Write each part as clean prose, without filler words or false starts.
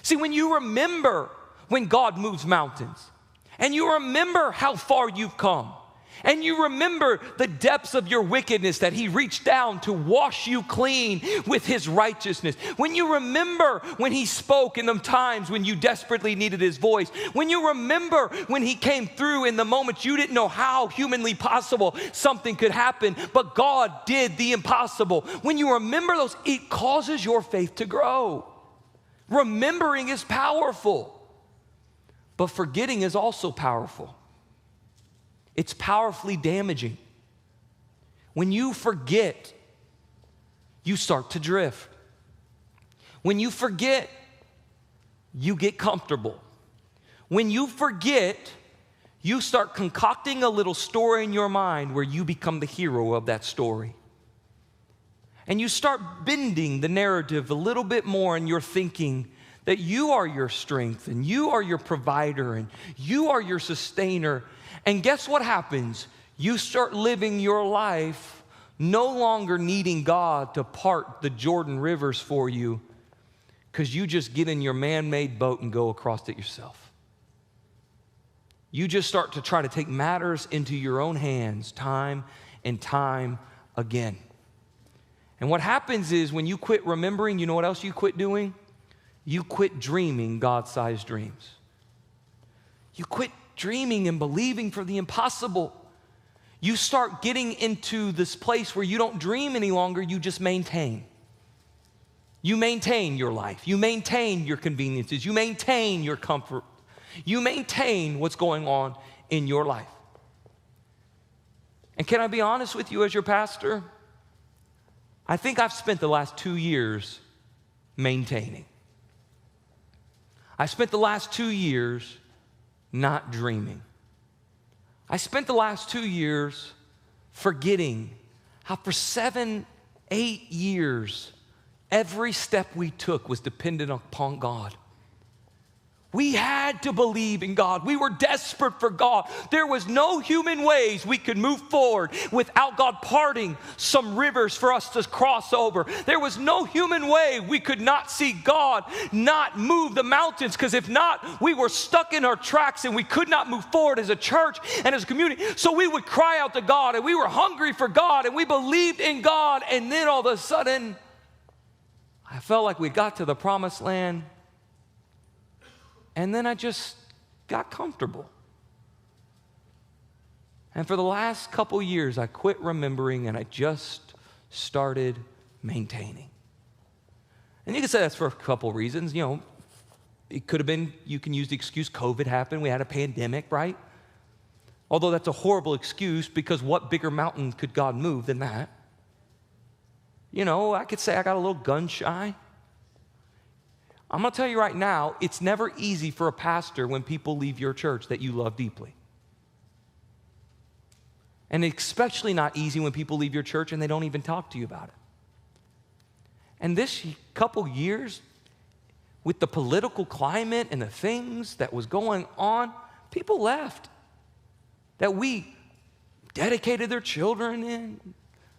See, when you remember when God moves mountains, and you remember how far you've come, and you remember the depths of your wickedness that he reached down to wash you clean with his righteousness. When you remember when he spoke in the times when you desperately needed his voice. When you remember when he came through in the moments you didn't know how humanly possible something could happen, but God did the impossible. When you remember those, it causes your faith to grow. Remembering is powerful, but forgetting is also powerful. It's powerfully damaging. When you forget, you start to drift. When you forget, you get comfortable. When you forget, you start concocting a little story in your mind where you become the hero of that story. And you start bending the narrative a little bit more in your thinking that you are your strength and you are your provider and you are your sustainer. And guess what happens? You start living your life no longer needing God to part the Jordan rivers for you because you just get in your man-made boat and go across it yourself. You just start to try to take matters into your own hands time and time again. And what happens is when you quit remembering, you know what else you quit doing? You quit dreaming God-sized dreams. You quit dreaming and believing for the impossible. You start getting into this place where you don't dream any longer, you just maintain. You maintain your life. You maintain your conveniences. You maintain your comfort. You maintain what's going on in your life. And can I be honest with you as your pastor? I think I've spent the last 2 years maintaining. I spent the last 2 years not dreaming. I spent the last 2 years forgetting how for 7, 8 years, every step we took was dependent upon God. We had to believe in God. We were desperate for God. There was no human ways we could move forward without God parting some rivers for us to cross over. There was no human way we could not see God not move the mountains, because if not, we were stuck in our tracks and we could not move forward as a church and as a community. So we would cry out to God, and we were hungry for God, and we believed in God, and then all of a sudden, I felt like we got to the promised land, and then I just got comfortable. And for the last couple years, I quit remembering and I just started maintaining. And you can say that's for a couple reasons. You know, it could have been, you can use the excuse COVID happened. We had a pandemic, right? Although that's a horrible excuse, because what bigger mountain could God move than that? You know, I could say I got a little gun shy. I'm going to tell you right now, it's never easy for a pastor when people leave your church that you love deeply. And especially not easy when people leave your church and they don't even talk to you about it. And this couple years, with the political climate and the things that was going on, people left that we dedicated their children in.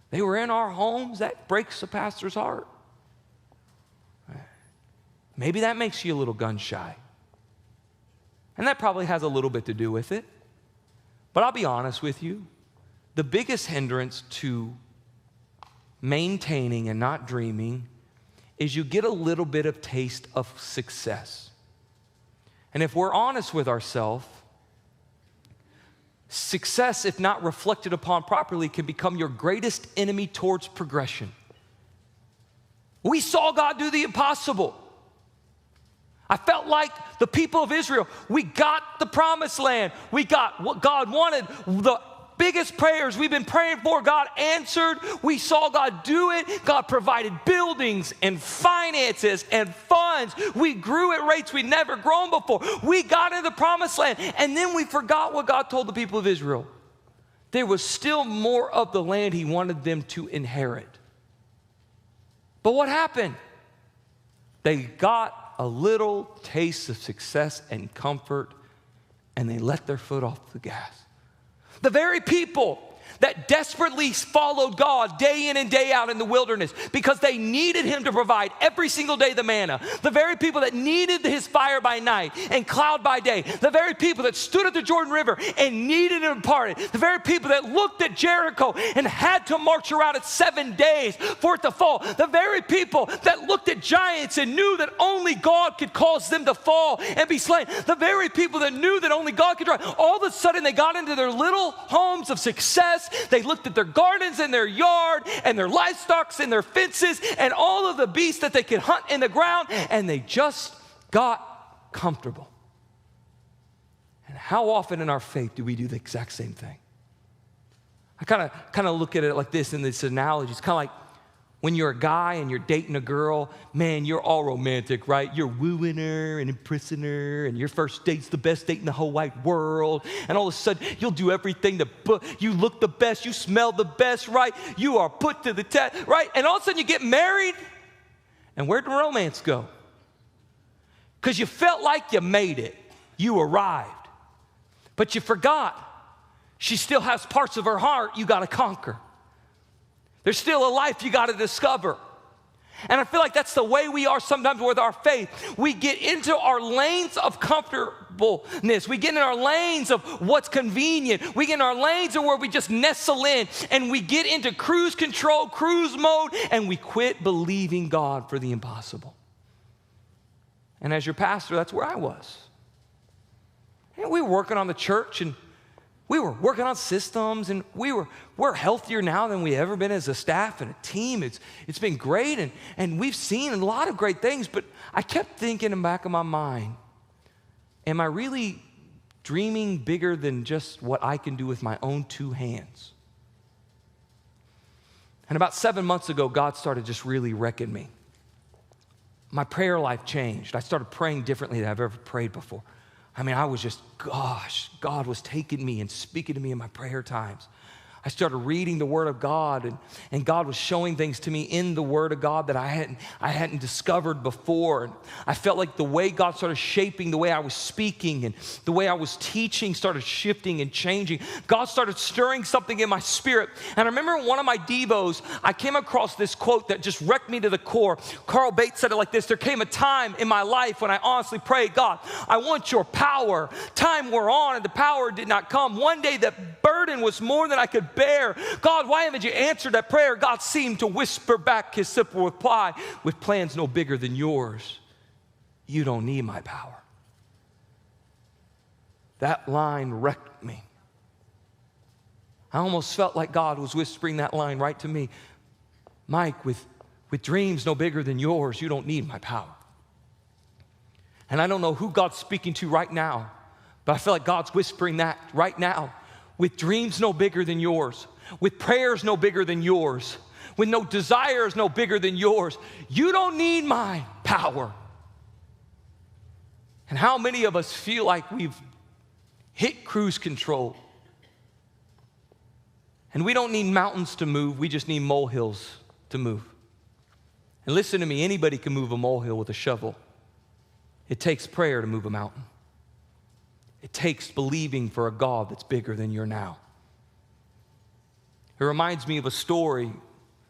They were in our homes. That breaks a pastor's heart. Maybe that makes you a little gun shy. And that probably has a little bit to do with it. But I'll be honest with you, the biggest hindrance to maintaining and not dreaming is you get a little bit of taste of success. And if we're honest with ourselves, success, if not reflected upon properly, can become your greatest enemy towards progression. We saw God do the impossible. I felt like the people of Israel, we got the promised land. We got what God wanted. The biggest prayers we've been praying for, God answered. We saw God do it. God provided buildings and finances and funds. We grew at rates we'd never grown before. We got into the promised land, and then we forgot what God told the people of Israel. There was still more of the land he wanted them to inherit. But what happened? They got a little taste of success and comfort, and they let their foot off the gas. The very people that desperately followed God day in and day out in the wilderness because they needed him to provide every single day the manna. The very people that needed his fire by night and cloud by day. The very people that stood at the Jordan River and needed him parted. The very people that looked at Jericho and had to march around it 7 days for it to fall. The very people that looked at giants and knew that only God could cause them to fall and be slain. The very people that knew that only God could drive. All of a sudden they got into their little homes of success. They looked at their gardens and their yard and their livestock and their fences and all of the beasts that they could hunt in the ground, and they just got comfortable. And how often in our faith do we do the exact same thing? I kind of look at it like this in this analogy. It's kind of like when you're a guy and you're dating a girl, man, you're all romantic, right? You're wooing her and impressing her, and your first date's the best date in the whole wide world. And all of a sudden, you'll do everything you look the best, you smell the best, right? You are put to the test, right? And all of a sudden, you get married, and where'd the romance go? Because you felt like you made it. You arrived. But you forgot. She still has parts of her heart you got to conquer. There's still a life you got to discover. And I feel like that's the way we are sometimes with our faith. We get into our lanes of comfortableness. We get in our lanes of what's convenient. We get in our lanes of where we just nestle in, and we get into cruise control, cruise mode, and we quit believing God for the impossible. And as your pastor, that's where I was. And we were working on the church, and we were working on systems, and we're healthier now than we ever been as a staff and a team. It's been great, and we've seen a lot of great things, but I kept thinking in the back of my mind, am I really dreaming bigger than just what I can do with my own 2 hands? And about 7 months ago, God started just really wrecking me. My prayer life changed. I started praying differently than I've ever prayed before. I mean, I was just, God was taking me and speaking to me in my prayer times. I started reading the Word of God, and God was showing things to me in the Word of God that I hadn't discovered before. And I felt like the way God started shaping the way I was speaking and the way I was teaching started shifting and changing. God started stirring something in my spirit. And I remember in one of my devos, I came across this quote that just wrecked me to the core. Carl Bates said it like this: there came a time in my life when I honestly prayed, God, I want your power. Time wore on and the power did not come. One day that burden was more than I could bear. God, why haven't you answered that prayer? God seemed to whisper back his simple reply, with plans no bigger than yours, you don't need my power. That line wrecked me. I almost felt like God was whispering that line right to me. Mike, with dreams no bigger than yours, you don't need my power. And I don't know who God's speaking to right now, but I feel like God's whispering that right now. With dreams no bigger than yours, with prayers no bigger than yours, with no desires no bigger than yours, you don't need my power. And how many of us feel like we've hit cruise control? And we don't need mountains to move, we just need molehills to move. And listen to me, anybody can move a molehill with a shovel. It takes prayer to move a mountain. It takes believing for a God that's bigger than your now. It reminds me of a story,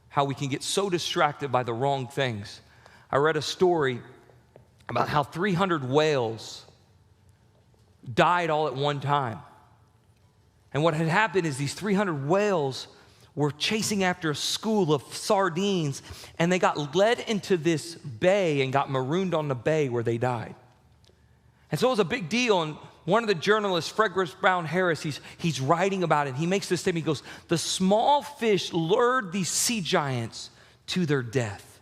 how we can get so distracted by the wrong things. I read a story about how 300 whales died all at one time. And what had happened is these 300 whales were chasing after a school of sardines, and they got led into this bay and got marooned on the bay where they died. And so it was a big deal, and one of the journalists, Frederick Brown Harris, he's writing about it. He makes this statement. He goes, the small fish lured these sea giants to their death.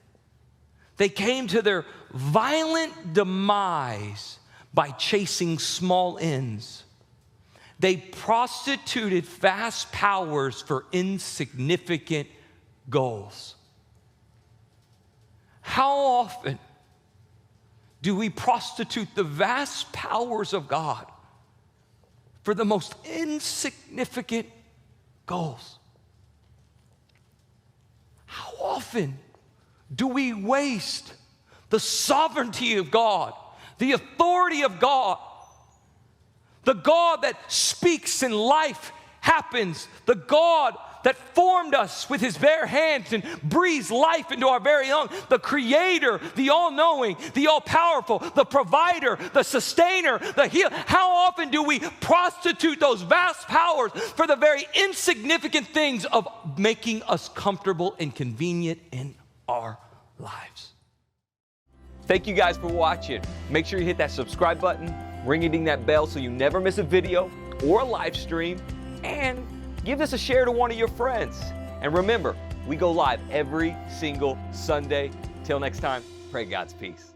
They came to their violent demise by chasing small ends. They prostituted vast powers for insignificant goals. How often do we prostitute the vast powers of God for the most insignificant goals? How often do we waste the sovereignty of God, the authority of God, the God that speaks and life happens, the God that formed us with his bare hands and breathes life into our very own, the creator, the all-knowing, the all-powerful, the provider, the sustainer, the healer. How often do we prostitute those vast powers for the very insignificant things of making us comfortable and convenient in our lives? Thank you guys for watching. Make sure you hit that subscribe button, ring-a-ding that bell so you never miss a video or a live stream, and give this a share to one of your friends. And remember, we go live every single Sunday. Till next time, pray God's peace.